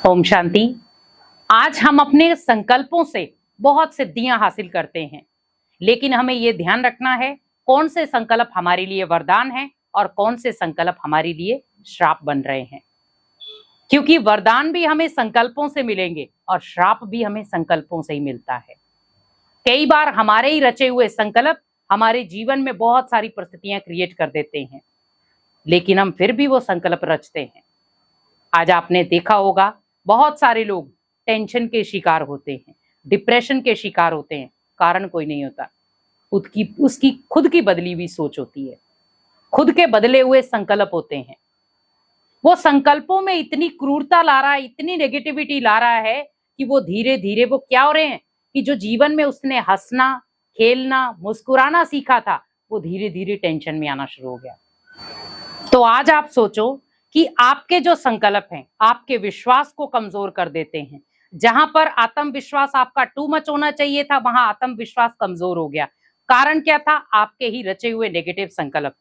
ओम शांति। आज हम अपने संकल्पों से बहुत सिद्धियां हासिल करते हैं, लेकिन हमें ये ध्यान रखना है कौन से संकल्प हमारे लिए वरदान हैं और कौन से संकल्प हमारे लिए श्राप बन रहे हैं। क्योंकि वरदान भी हमें संकल्पों से मिलेंगे और श्राप भी हमें संकल्पों से ही मिलता है। कई बार हमारे ही रचे हुए संकल्प हमारे जीवन में बहुत सारी परिस्थितियां क्रिएट कर देते हैं, लेकिन हम फिर भी वो संकल्प रचते हैं। आज आपने देखा होगा बहुत सारे लोग टेंशन के शिकार होते हैं, डिप्रेशन के शिकार होते हैं। कारण कोई नहीं होता, उसकी खुद की बदली हुई सोच होती है, खुद के बदले हुए संकल्प होते हैं। वो संकल्पों में इतनी क्रूरता ला रहा है, इतनी नेगेटिविटी ला रहा है कि वो धीरे धीरे वो क्या हो रहे हैं कि जो जीवन में उसने हंसना, खेलना, मुस्कुराना सीखा था, वो धीरे धीरे टेंशन में आना शुरू हो गया। तो आज आप सोचो कि आपके जो संकल्प हैं आपके विश्वास को कमजोर कर देते हैं। जहां पर आत्मविश्वास आपका टू मच होना चाहिए था, वहां आत्मविश्वास कमजोर हो गया। कारण क्या था? आपके ही रचे हुए नेगेटिव संकल्प।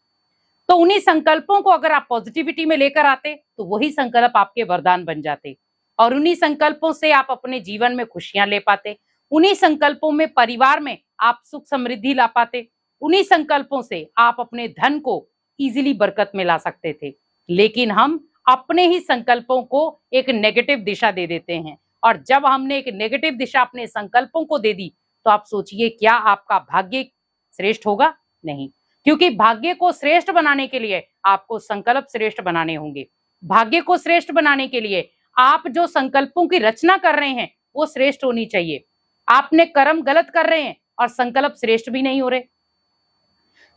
तो उन्हीं संकल्पों को अगर आप पॉजिटिविटी में लेकर आते तो वही संकल्प आपके वरदान बन जाते, और उन्हीं संकल्पों से आप अपने जीवन में खुशियां ले पाते। उन्हीं संकल्पों में परिवार में आप सुख समृद्धि ला पाते। उन्हीं संकल्पों से आप अपने धन को इजीली बरकत में ला सकते थे। लेकिन हम अपने ही संकल्पों को एक नेगेटिव दिशा दे देते हैं, और जब हमने एक नेगेटिव दिशा अपने संकल्पों को दे दी तो आप सोचिए क्या आपका भाग्य श्रेष्ठ होगा? नहीं, क्योंकि भाग्य को श्रेष्ठ बनाने के लिए आपको संकल्प श्रेष्ठ बनाने होंगे। भाग्य को श्रेष्ठ बनाने के लिए आप जो संकल्पों की रचना कर रहे हैं वो श्रेष्ठ होनी चाहिए। आपने कर्म गलत कर रहे हैं और संकल्प श्रेष्ठ भी नहीं हो रहे,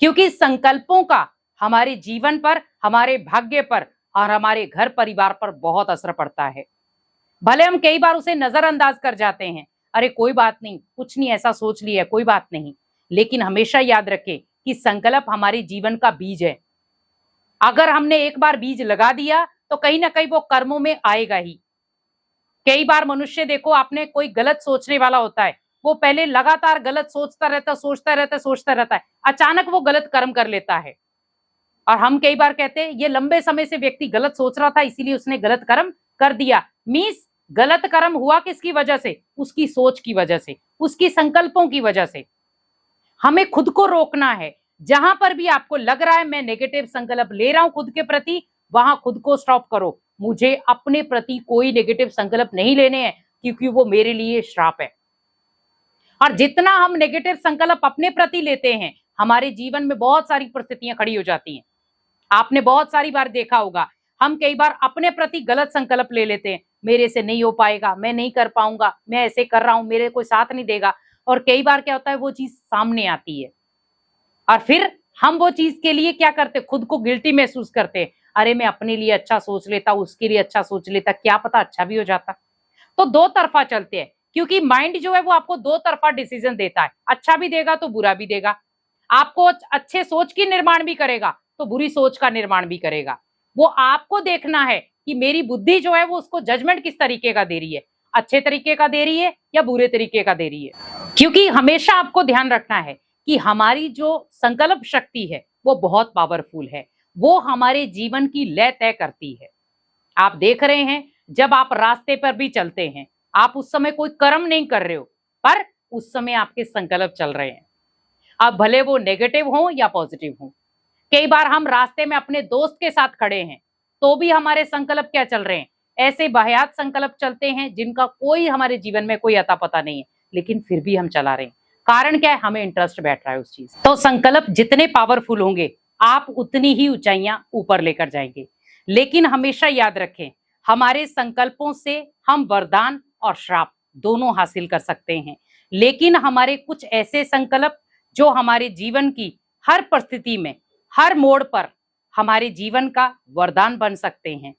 क्योंकि संकल्पों का हमारे जीवन पर, हमारे भाग्य पर और हमारे घर परिवार पर बहुत असर पड़ता है। भले हम कई बार उसे नजरअंदाज कर जाते हैं, अरे कोई बात नहीं, कुछ नहीं, ऐसा सोच लिया, कोई बात नहीं। लेकिन हमेशा याद रखें कि संकल्प हमारे जीवन का बीज है। अगर हमने एक बार बीज लगा दिया तो कहीं ना कहीं वो कर्मों में आएगा ही। कई बार मनुष्य देखो, आपने कोई गलत सोचने वाला होता है, वो पहले लगातार गलत सोचता रहता है, अचानक वो गलत कर्म कर लेता है। और हम कई बार कहते हैं ये लंबे समय से व्यक्ति गलत सोच रहा था, इसीलिए उसने गलत कर्म कर दिया। मींस गलत कर्म हुआ किसकी वजह से? उसकी सोच की वजह से, उसकी संकल्पों की वजह से। हमें खुद को रोकना है। जहां पर भी आपको लग रहा है मैं नेगेटिव संकल्प ले रहा हूं खुद के प्रति, वहां खुद को स्टॉप करो। मुझे अपने प्रति कोई नेगेटिव संकल्प नहीं लेने हैं, क्योंकि वो मेरे लिए श्राप है। और जितना हम नेगेटिव संकल्प अपने प्रति लेते हैं, हमारे जीवन में बहुत सारी परिस्थितियां खड़ी हो जाती हैं। आपने बहुत सारी बार देखा होगा, हम कई बार अपने प्रति गलत संकल्प ले लेते हैं, मेरे से नहीं हो पाएगा, मैं नहीं कर पाऊंगा, मैं ऐसे कर रहा हूं, मेरे कोई साथ नहीं देगा। और कई बार क्या होता है, वो चीज सामने आती है और फिर हम वो चीज के लिए क्या करते, खुद को गिल्टी महसूस करते हैं। अरे मैं अपने लिए अच्छा सोच लेता, उसके लिए अच्छा सोच लेता, क्या पता अच्छा भी हो जाता। तो दो तरफा चलते हैं, क्योंकि माइंड जो है वो आपको दो तरफा डिसीजन देता है, अच्छा भी देगा तो बुरा भी देगा। आपको अच्छे सोच की निर्माण भी करेगा तो बुरी सोच का निर्माण भी करेगा। वो आपको देखना है कि मेरी बुद्धि जो है वो उसको जजमेंट किस तरीके का दे रही है, अच्छे तरीके का दे रही है या बुरे तरीके का दे रही है। क्योंकि हमेशा आपको ध्यान रखना है कि हमारी जो संकल्प शक्ति है वो बहुत पावरफुल है, वो हमारे जीवन की लय तय करती है। आप देख रहे हैं, जब आप रास्ते पर भी चलते हैं, आप उस समय कोई कर्म नहीं कर रहे हो, पर उस समय आपके संकल्प चल रहे हैं। अब भले वो नेगेटिव हो या पॉजिटिव हो। कई बार हम रास्ते में अपने दोस्त के साथ खड़े हैं तो भी हमारे संकल्प क्या चल रहे हैं? ऐसे वाहियात संकल्प चलते हैं जिनका कोई हमारे जीवन में कोई अता पता नहीं है, लेकिन फिर भी हम चला रहे हैं। कारण क्या है? हमें इंटरेस्ट बैठ रहा है उस चीज। तो संकल्प जितने पावरफुल होंगे आप उतनी ही ऊंचाइयां ऊपर लेकर जाएंगे। लेकिन हमेशा याद रखें, हमारे संकल्पों से हम वरदान और श्राप दोनों हासिल कर सकते हैं। लेकिन हमारे कुछ ऐसे संकल्प जो हमारे जीवन की हर परिस्थिति में, हर मोड़ पर हमारे जीवन का वरदान बन सकते हैं।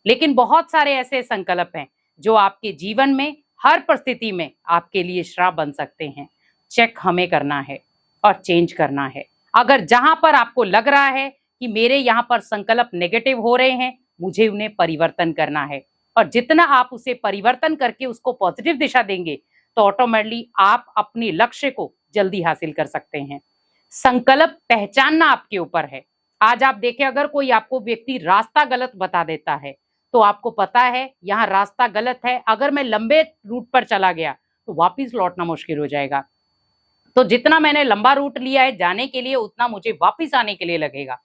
लेकिन बहुत सारे ऐसे संकल्प हैं जो आपके जीवन में हर परिस्थिति में आपके लिए श्राप बन सकते हैं। चेक हमें करना है और चेंज करना है। अगर जहां पर आपको लग रहा है कि मेरे यहाँ पर संकल्प नेगेटिव हो रहे हैं, मुझे उन्हें परिवर्तन करना है, और जितना आप उसे परिवर्तन करके उसको पॉजिटिव दिशा देंगे तो ऑटोमेटिकली आप अपने लक्ष्य को जल्दी हासिल कर सकते हैं। संकल्प पहचानना आपके ऊपर है। आज आप देखें, अगर कोई आपको व्यक्ति रास्ता गलत बता देता है तो आपको पता है यहाँ रास्ता गलत है, अगर मैं लंबे रूट पर चला गया तो वापस लौटना मुश्किल हो जाएगा। तो जितना मैंने लंबा रूट लिया है जाने के लिए, उतना मुझे वापस आने के लिए लगेगा।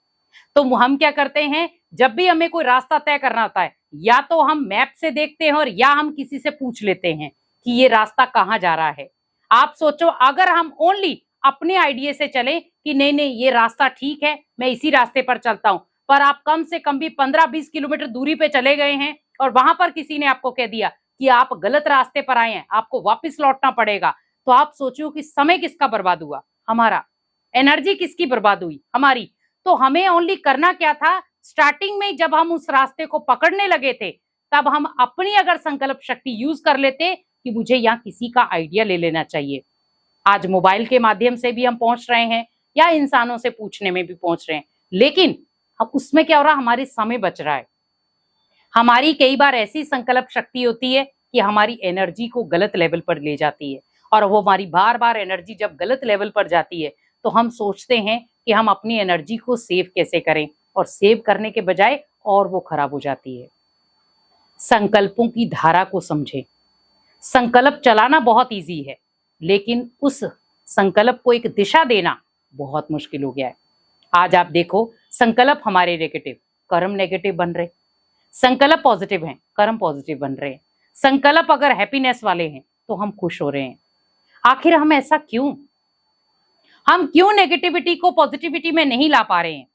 तो हम क्या करते हैं, जब भी हमें कोई रास्ता तय करना होता है, या तो हम मैप से देखते हैं और या हम किसी से पूछ लेते हैं कि ये रास्ता कहाँ जा रहा है। आप सोचो, अगर हम ओनली अपने आइडिया से चले कि नहीं नहीं ये रास्ता ठीक है, मैं इसी रास्ते पर चलता हूं, पर आप कम से कम भी 15-20 किलोमीटर दूरी पे चले गए हैं और वहां पर किसी ने आपको कह दिया कि आप गलत रास्ते पर आए हैं, आपको वापस लौटना पड़ेगा, तो आप सोचो कि समय किसका बर्बाद हुआ, हमारा। एनर्जी किसकी बर्बाद हुई, हमारी। तो हमें ओनली करना क्या था, स्टार्टिंग में जब हम उस रास्ते को पकड़ने लगे थे, तब हम अपनी अगर संकल्प शक्ति यूज कर लेते कि मुझे यहाँ किसी का आइडिया ले लेना चाहिए। आज मोबाइल के माध्यम से भी हम पहुंच रहे हैं या इंसानों से पूछने में भी पहुंच रहे हैं, लेकिन अब उसमें क्या हो रहा है, हमारी समय बच रहा है। हमारी कई बार ऐसी संकल्प शक्ति होती है कि हमारी एनर्जी को गलत लेवल पर ले जाती है, और वो हमारी बार बार एनर्जी जब गलत लेवल पर जाती है तो हम सोचते हैं कि हम अपनी एनर्जी को सेव कैसे करें, और सेव करने के बजाय और वो खराब हो जाती है। संकल्पों की धारा को समझें। संकल्प चलाना बहुत इजी है, लेकिन उस संकल्प को एक दिशा देना बहुत मुश्किल हो गया है। आज आप देखो, संकल्प हमारे नेगेटिव, कर्म नेगेटिव बन रहे। संकल्प पॉजिटिव हैं, कर्म पॉजिटिव बन रहे हैं। संकल्प अगर हैप्पीनेस वाले हैं तो हम खुश हो रहे हैं। आखिर हम ऐसा क्यों? हम क्यों नेगेटिविटी को पॉजिटिविटी में नहीं ला पा रहे हैं?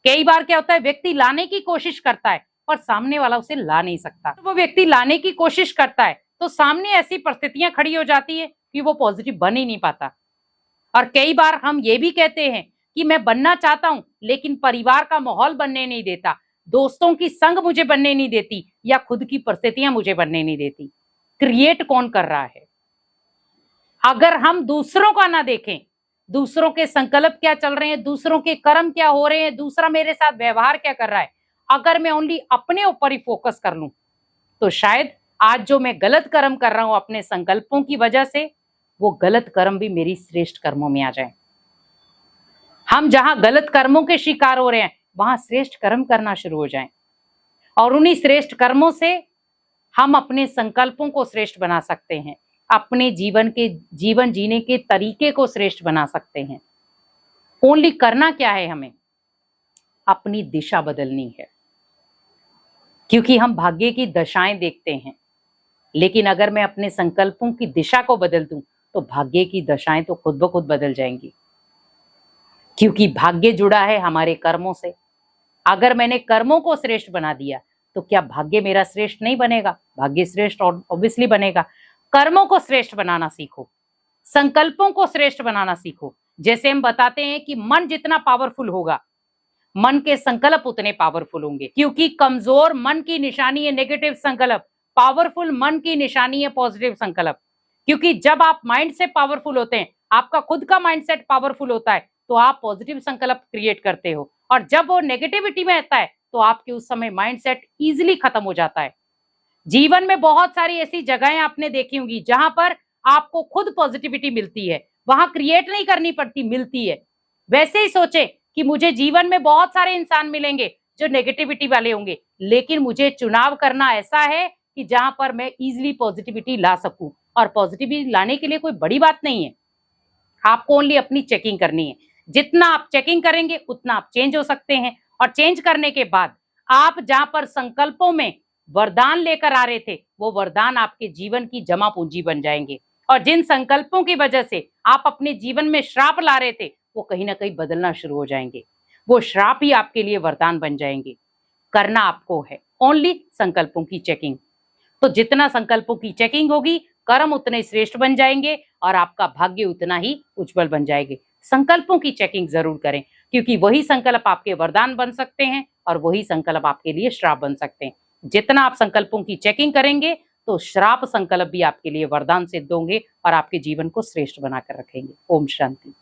कई बार क्या होता है, व्यक्ति लाने की कोशिश करता है पर सामने वाला उसे ला नहीं सकता। तो वो व्यक्ति लाने की कोशिश करता है तो सामने ऐसी परिस्थितियां खड़ी हो जाती है कि वो पॉजिटिव बन ही नहीं पाता। और कई बार हम ये भी कहते हैं कि मैं बनना चाहता हूं, लेकिन परिवार का माहौल बनने नहीं देता, दोस्तों की संग मुझे बनने नहीं देती, या खुद की परिस्थितियां मुझे बनने नहीं देती। क्रिएट कौन कर रहा है? अगर हम दूसरों का ना देखें, दूसरों के संकल्प क्या चल रहे हैं, दूसरों के कर्म क्या हो रहे हैं, दूसरा मेरे साथ व्यवहार क्या कर रहा है, अगर मैं ओनली अपने ऊपर ही फोकस कर लूं, तो शायद आज जो मैं गलत कर्म कर रहा हूं अपने संकल्पों की वजह से, वो गलत कर्म भी मेरी श्रेष्ठ कर्मों में आ जाए। हम जहां गलत कर्मों के शिकार हो रहे हैं, वहां श्रेष्ठ कर्म करना शुरू हो जाएं, और उन्हीं श्रेष्ठ कर्मों से हम अपने संकल्पों को श्रेष्ठ बना सकते हैं, अपने जीवन जीने के तरीके को श्रेष्ठ बना सकते हैं। ओनली करना क्या है, हमें अपनी दिशा बदलनी है, क्योंकि हम भाग्य की दशाएं देखते हैं, लेकिन अगर मैं अपने संकल्पों की दिशा को बदल दूं तो भाग्य की दशाएं तो खुद ब खुद बदल जाएंगी, क्योंकि भाग्य जुड़ा है हमारे कर्मों से। अगर मैंने कर्मों को श्रेष्ठ बना दिया तो क्या भाग्य मेरा श्रेष्ठ नहीं बनेगा? भाग्य श्रेष्ठ ऑब्वियसली बनेगा। कर्मों को श्रेष्ठ बनाना सीखो, संकल्पों को श्रेष्ठ बनाना सीखो। जैसे हम बताते हैं कि मन जितना पावरफुल होगा, मन के संकल्प उतने पावरफुल होंगे, क्योंकि कमजोर मन की निशानी है नेगेटिव संकल्प, पावरफुल मन की निशानी है पॉजिटिव संकल्प। क्योंकि जब आप माइंड से पावरफुल होते हैं, आपका खुद का माइंडसेट पावरफुल होता है, तो आप पॉजिटिव संकल्प क्रिएट करते हो, और जब वो नेगेटिविटी में आता है तो आपके उस समय माइंडसेट इजीली खत्म हो जाता है। जीवन में बहुत सारी ऐसी जगहें आपने देखी होंगी जहां पर आपको खुद पॉजिटिविटी मिलती है, वहां क्रिएट नहीं करनी पड़ती, मिलती है। वैसे ही सोचे कि मुझे जीवन में बहुत सारे इंसान मिलेंगे जो नेगेटिविटी वाले होंगे, लेकिन मुझे चुनाव करना ऐसा है कि जहां पर मैं इजीली पॉजिटिविटी ला सकूं। और पॉजिटिविटी लाने के लिए कोई बड़ी बात नहीं है, आपको ओनली अपनी चेकिंग करनी है। जितना आप चेकिंग करेंगे उतना आप चेंज हो सकते हैं, और चेंज करने के बाद आप जहां पर संकल्पों में वरदान लेकर आ रहे थे, वो वरदान आपके जीवन की जमा पूंजी बन जाएंगे, और जिन संकल्पों की वजह से आप अपने जीवन में श्राप ला रहे थे, वो कहीं ना कहीं बदलना शुरू हो जाएंगे। वो श्राप ही आपके लिए वरदान बन जाएंगे। करना आपको है ओनली संकल्पों की चेकिंग। तो जितना संकल्पों की चेकिंग होगी, कर्म उतने श्रेष्ठ बन जाएंगे और आपका भाग्य उतना ही उज्जवल बन जाएंगे। संकल्पों की चेकिंग जरूर करें, क्योंकि वही संकल्प आपके वरदान बन सकते हैं और वही संकल्प आपके लिए श्राप बन सकते हैं। जितना आप संकल्पों की चेकिंग करेंगे, तो श्राप संकल्प भी आपके लिए वरदान सिद्ध होंगे और आपके जीवन को श्रेष्ठ बनाकर रखेंगे। ओम शांति।